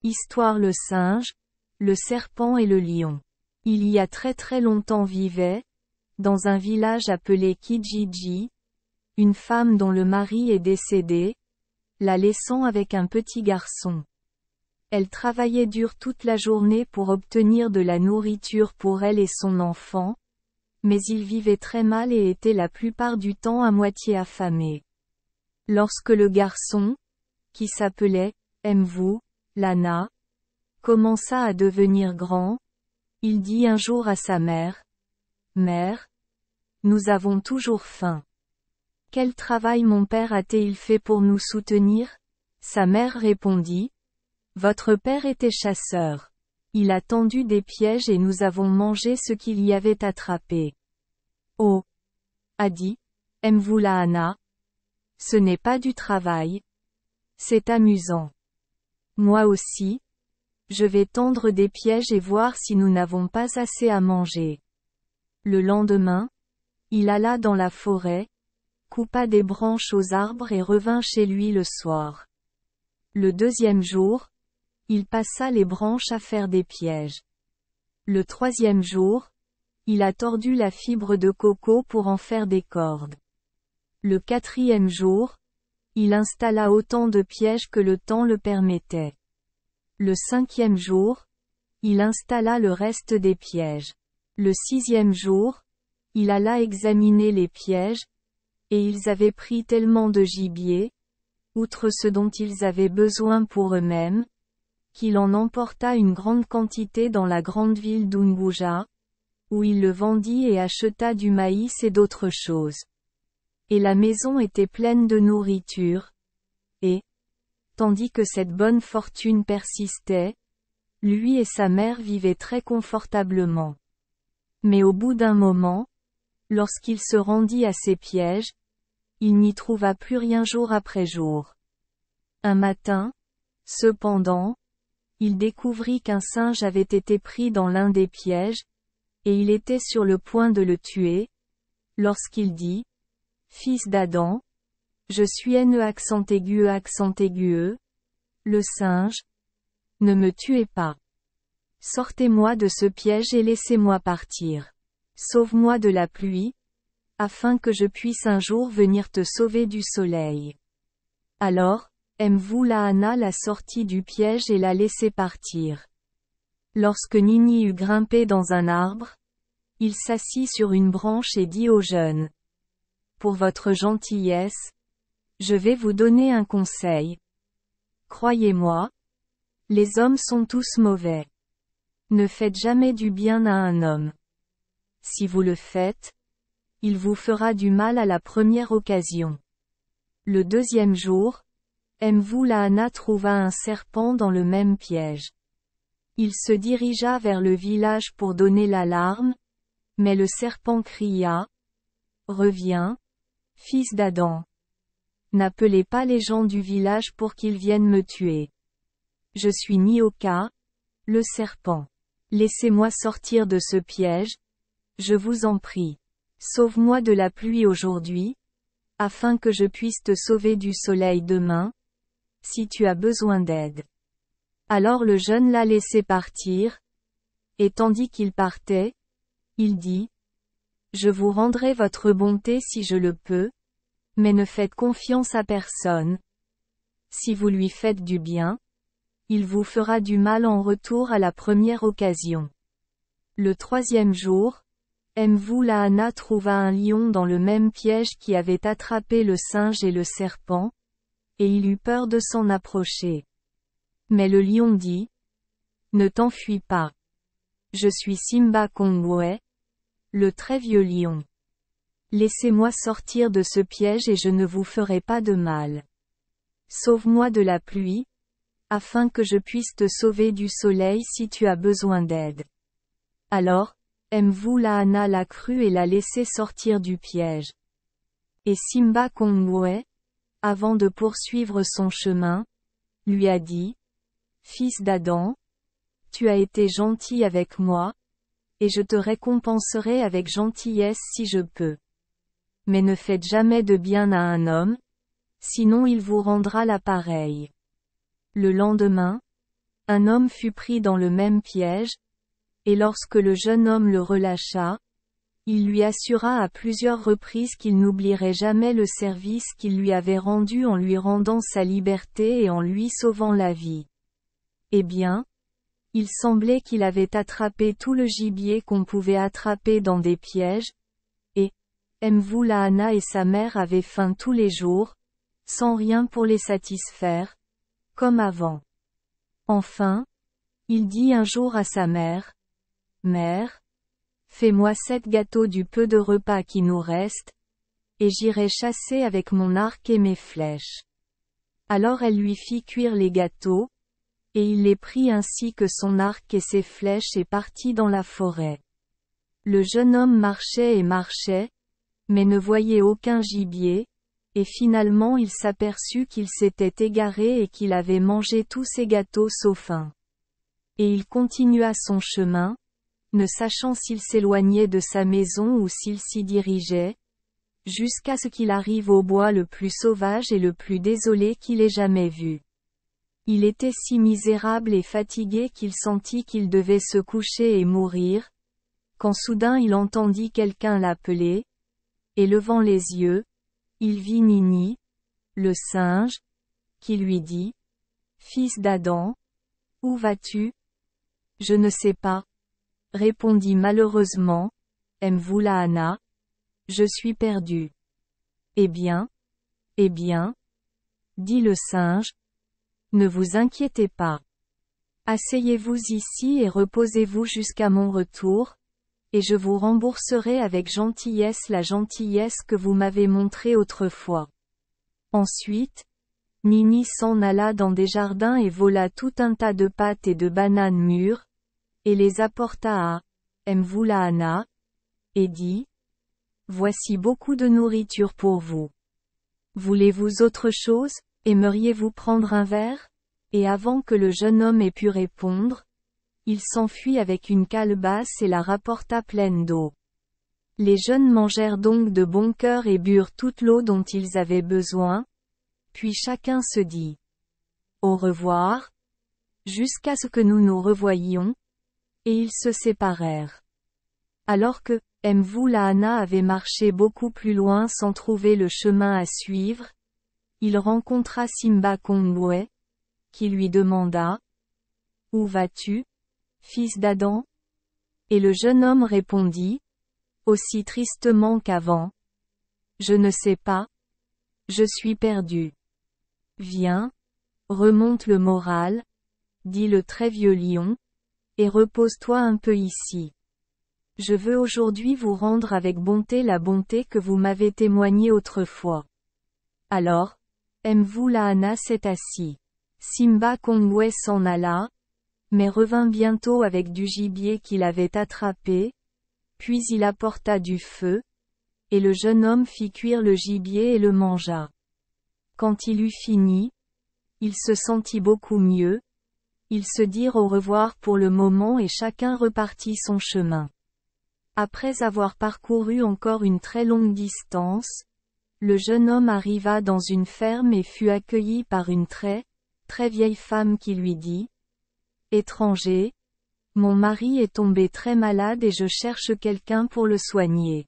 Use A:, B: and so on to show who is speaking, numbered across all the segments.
A: Histoire le singe, le serpent et le lion. Il y a très très longtemps vivait, dans un village appelé Kijiji, une femme dont le mari est décédé, la laissant avec un petit garçon. Elle travaillait dur toute la journée pour obtenir de la nourriture pour elle et son enfant, mais il vivait très mal et était la plupart du temps à moitié affamé. Lorsque le garçon, qui s'appelait Mvu, Lana, commença à devenir grand, il dit un jour à sa mère, « Mère, nous avons toujours faim. Quel travail mon père a-t-il fait pour nous soutenir ?» Sa mère répondit, « Votre père était chasseur. Il a tendu des pièges et nous avons mangé ce qu'il y avait attrapé. » Oh, a dit Mvu Lana, ce n'est pas du travail. C'est amusant. Moi aussi, je vais tendre des pièges et voir si nous n'avons pas assez à manger. Le lendemain, il alla dans la forêt, coupa des branches aux arbres et revint chez lui le soir. Le deuxième jour, il passa les branches à faire des pièges. Le troisième jour, il a tordu la fibre de coco pour en faire des cordes. Le quatrième jour, il installa autant de pièges que le temps le permettait. Le cinquième jour, il installa le reste des pièges. Le sixième jour, il alla examiner les pièges, et ils avaient pris tellement de gibier, outre ce dont ils avaient besoin pour eux-mêmes, qu'il en emporta une grande quantité dans la grande ville d'Unguja, où il le vendit et acheta du maïs et d'autres choses. Et la maison était pleine de nourriture, et, tandis que cette bonne fortune persistait, lui et sa mère vivaient très confortablement. Mais au bout d'un moment, lorsqu'il se rendit à ses pièges, il n'y trouva plus rien jour après jour. Un matin, cependant, il découvrit qu'un singe avait été pris dans l'un des pièges, et il était sur le point de le tuer, lorsqu'il dit, « Fils d'Adam, je suis accent aigu, le singe, ne me tuez pas. Sortez-moi de ce piège et laissez-moi partir. Sauve-moi de la pluie, afin que je puisse un jour venir te sauver du soleil. » Alors, Mvu Lana l'a sorti du piège et l'a laissé partir. Lorsque Nini eut grimpé dans un arbre, il s'assit sur une branche et dit au jeune, « Pour votre gentillesse, je vais vous donner un conseil. Croyez-moi, les hommes sont tous mauvais. Ne faites jamais du bien à un homme. Si vous le faites, il vous fera du mal à la première occasion. » Le deuxième jour, Mvu Lana trouva un serpent dans le même piège. Il se dirigea vers le village pour donner l'alarme, mais le serpent cria, « Reviens, fils d'Adam. N'appelez pas les gens du village pour qu'ils viennent me tuer. Je suis Nioka, le serpent. Laissez-moi sortir de ce piège, je vous en prie. Sauve-moi de la pluie aujourd'hui, afin que je puisse te sauver du soleil demain, si tu as besoin d'aide. » Alors le jeune l'a laissé partir, et tandis qu'il partait, il dit, « Je vous rendrai votre bonté si je le peux, mais ne faites confiance à personne. Si vous lui faites du bien, il vous fera du mal en retour à la première occasion. » Le troisième jour, Mvu Lana trouva un lion dans le même piège qui avait attrapé le singe et le serpent, et il eut peur de s'en approcher. Mais le lion dit, « Ne t'enfuis pas. Je suis Simba Kongwe, le très vieux lion. Laissez-moi sortir de ce piège et je ne vous ferai pas de mal. Sauve-moi de la pluie, afin que je puisse te sauver du soleil si tu as besoin d'aide. » Alors, Mvu Lana l'a cru et l'a laissé sortir du piège. Et Simba Kongwe, avant de poursuivre son chemin, lui a dit, « Fils d'Adam, tu as été gentil avec moi, et je te récompenserai avec gentillesse si je peux. Mais ne faites jamais de bien à un homme, sinon il vous rendra la pareille. » Le lendemain, un homme fut pris dans le même piège, et lorsque le jeune homme le relâcha, il lui assura à plusieurs reprises qu'il n'oublierait jamais le service qu'il lui avait rendu en lui rendant sa liberté et en lui sauvant la vie. Eh bien, il semblait qu'il avait attrapé tout le gibier qu'on pouvait attraper dans des pièges, et Mvulana et sa mère avaient faim tous les jours, sans rien pour les satisfaire, comme avant. Enfin, il dit un jour à sa mère, « Mère, fais-moi 7 gâteaux du peu de repas qui nous reste, et j'irai chasser avec mon arc et mes flèches. » Alors elle lui fit cuire les gâteaux, et il les prit ainsi que son arc et ses flèches et partit dans la forêt. Le jeune homme marchait et marchait, mais ne voyait aucun gibier, et finalement il s'aperçut qu'il s'était égaré et qu'il avait mangé tous ses gâteaux sauf un. Et il continua son chemin, ne sachant s'il s'éloignait de sa maison ou s'il s'y dirigeait, jusqu'à ce qu'il arrive au bois le plus sauvage et le plus désolé qu'il ait jamais vu. Il était si misérable et fatigué qu'il sentit qu'il devait se coucher et mourir, quand soudain il entendit quelqu'un l'appeler, et levant les yeux, il vit Nini, le singe, qui lui dit, « Fils d'Adam, où vas-tu ? » « Je ne sais pas, » répondit malheureusement Mvulana, « je suis perdu. » « Eh bien, dit le singe, « ne vous inquiétez pas. Asseyez-vous ici et reposez-vous jusqu'à mon retour, et je vous rembourserai avec gentillesse la gentillesse que vous m'avez montrée autrefois. » Ensuite, Nini s'en alla dans des jardins et vola tout un tas de pâtes et de bananes mûres, et les apporta à Mvulana, et dit, « Voici beaucoup de nourriture pour vous. Voulez-vous autre chose, aimeriez-vous prendre un verre ?» Et avant que le jeune homme ait pu répondre, il s'enfuit avec une calebasse et la rapporta pleine d'eau. Les jeunes mangèrent donc de bon cœur et burent toute l'eau dont ils avaient besoin, puis chacun se dit « Au revoir » jusqu'à ce que nous nous revoyions, et ils se séparèrent. Alors que Mvulana avait marché beaucoup plus loin sans trouver le chemin à suivre, il rencontra Simba Kongwe, qui lui demanda « Où vas-tu, fils d'Adam ?» Et le jeune homme répondit, aussi tristement qu'avant, « Je ne sais pas. Je suis perdu. » « Viens, remonte le moral, » dit le très vieux lion, « et repose-toi un peu ici. Je veux aujourd'hui vous rendre avec bonté la bonté que vous m'avez témoignée autrefois. » Alors, Mvulana s'est assis. Simba Kongwe s'en alla, mais revint bientôt avec du gibier qu'il avait attrapé, puis il apporta du feu, et le jeune homme fit cuire le gibier et le mangea. Quand il eut fini, il se sentit beaucoup mieux, ils se dirent au revoir pour le moment et chacun repartit son chemin. Après avoir parcouru encore une très longue distance, le jeune homme arriva dans une ferme et fut accueilli par une très vieille femme qui lui dit « Étranger, mon mari est tombé très malade et je cherche quelqu'un pour le soigner.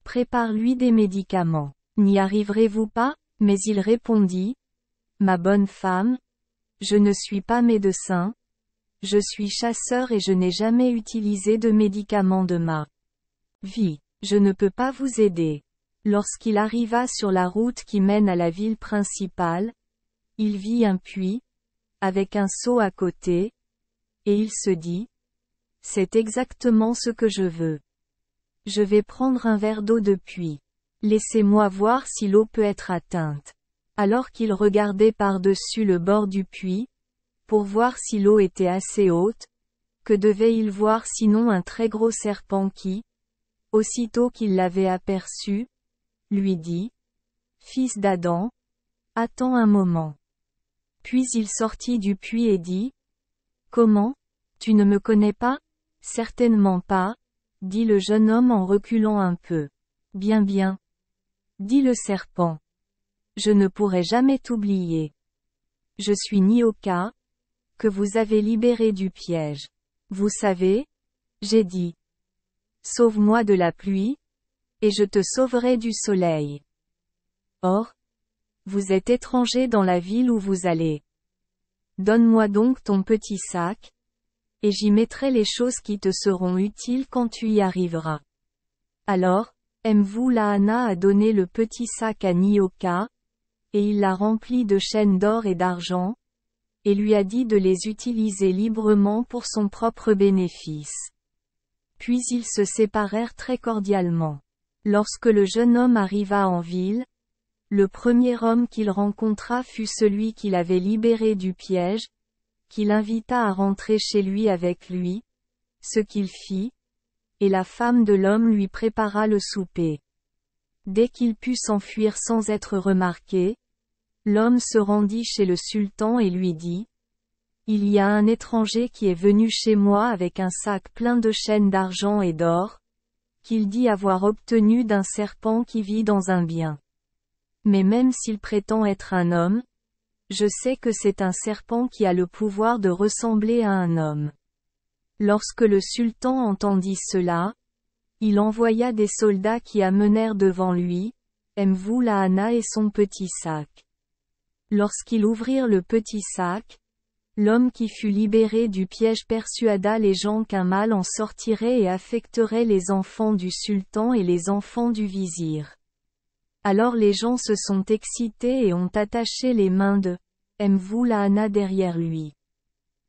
A: Prépare-lui des médicaments. N'y arriverez-vous pas ?» Mais il répondit « Ma bonne femme, je ne suis pas médecin, je suis chasseur et je n'ai jamais utilisé de médicaments de ma vie. Je ne peux pas vous aider. » Lorsqu'il arriva sur la route qui mène à la ville principale, il vit un puits, avec un seau à côté, et il se dit « C'est exactement ce que je veux. Je vais prendre un verre d'eau de puits. Laissez-moi voir si l'eau peut être atteinte. » Alors qu'il regardait par-dessus le bord du puits, pour voir si l'eau était assez haute, que devait-il voir sinon un très gros serpent qui, aussitôt qu'il l'avait aperçu, lui dit « Fils d'Adam, attends un moment. » Puis il sortit du puits et dit « Comment, tu ne me connais pas ? » « Certainement pas, » dit le jeune homme en reculant un peu. « Bien, dit le serpent. Je ne pourrai jamais t'oublier. Je suis Nioka, que vous avez libéré du piège. Vous savez, j'ai dit. Sauve-moi de la pluie, et je te sauverai du soleil. Or, vous êtes étranger dans la ville où vous allez. Donne-moi donc ton petit sac, et j'y mettrai les choses qui te seront utiles quand tu y arriveras. Alors, Mvulana a donné le petit sac à Nyoka, et il l'a rempli de chaînes d'or et d'argent, et lui a dit de les utiliser librement pour son propre bénéfice. Puis ils se séparèrent très cordialement. Lorsque le jeune homme arriva en ville, le premier homme qu'il rencontra fut celui qu'il avait libéré du piège, qui l'invita à rentrer chez lui avec lui, ce qu'il fit, et la femme de l'homme lui prépara le souper. Dès qu'il put s'enfuir sans être remarqué, l'homme se rendit chez le sultan et lui dit, « Il y a un étranger qui est venu chez moi avec un sac plein de chaînes d'argent et d'or, qu'il dit avoir obtenu d'un serpent qui vit dans un bien. Mais même s'il prétend être un homme, je sais que c'est un serpent qui a le pouvoir de ressembler à un homme. » Lorsque le sultan entendit cela, il envoya des soldats qui amenèrent devant lui, Mvulana et son petit sac. Lorsqu'ils ouvrirent le petit sac, l'homme qui fut libéré du piège persuada les gens qu'un mal en sortirait et affecterait les enfants du sultan et les enfants du vizir. Alors les gens se sont excités et ont attaché les mains de Mvulana derrière lui.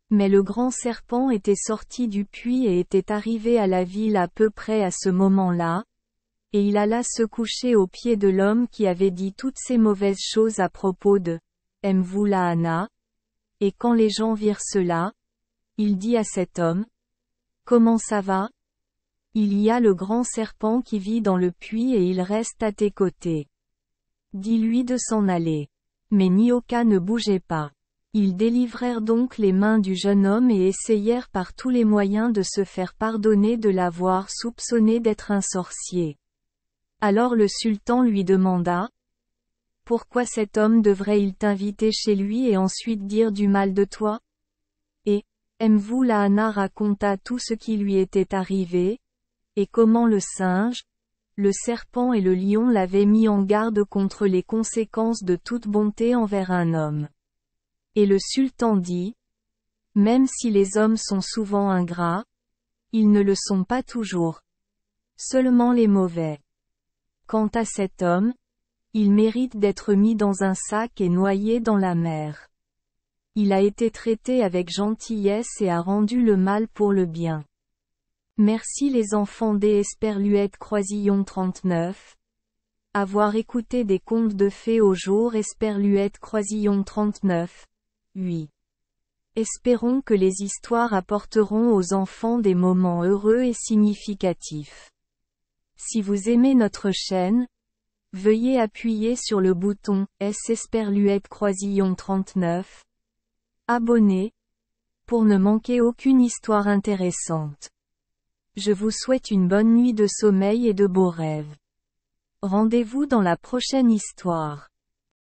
A: Mais le grand serpent était sorti du puits et était arrivé à la ville à peu près à ce moment-là, et il alla se coucher aux pieds de l'homme qui avait dit toutes ces mauvaises choses à propos de Mvulana, et quand les gens virent cela, il dit à cet homme, « Comment ça va? Il y a le grand serpent qui vit dans le puits et il reste à tes côtés. Dis-lui de s'en aller. » Mais Nyoka ne bougeait pas. Ils délivrèrent donc les mains du jeune homme et essayèrent par tous les moyens de se faire pardonner de l'avoir soupçonné d'être un sorcier. Alors le sultan lui demanda, « Pourquoi cet homme devrait-il t'inviter chez lui et ensuite dire du mal de toi ?» Et Mvulana raconta tout ce qui lui était arrivé, et comment le singe, le serpent et le lion l'avaient mis en garde contre les conséquences de toute bonté envers un homme. Et le sultan dit, « Même si les hommes sont souvent ingrats, ils ne le sont pas toujours. Seulement les mauvais. Quant à cet homme, il mérite d'être mis dans un sac et noyé dans la mer. Il a été traité avec gentillesse et a rendu le mal pour le bien. » Merci les enfants des Esperluette Croisillon 39. Avoir écouté des contes de fées au jour Esperluette Croisillon 39. Oui. Espérons que les histoires apporteront aux enfants des moments heureux et significatifs. Si vous aimez notre chaîne, veuillez appuyer sur le bouton S Esperluette Croisillon 39. Abonner, pour ne manquer aucune histoire intéressante. Je vous souhaite une bonne nuit de sommeil et de beaux rêves. Rendez-vous dans la prochaine histoire.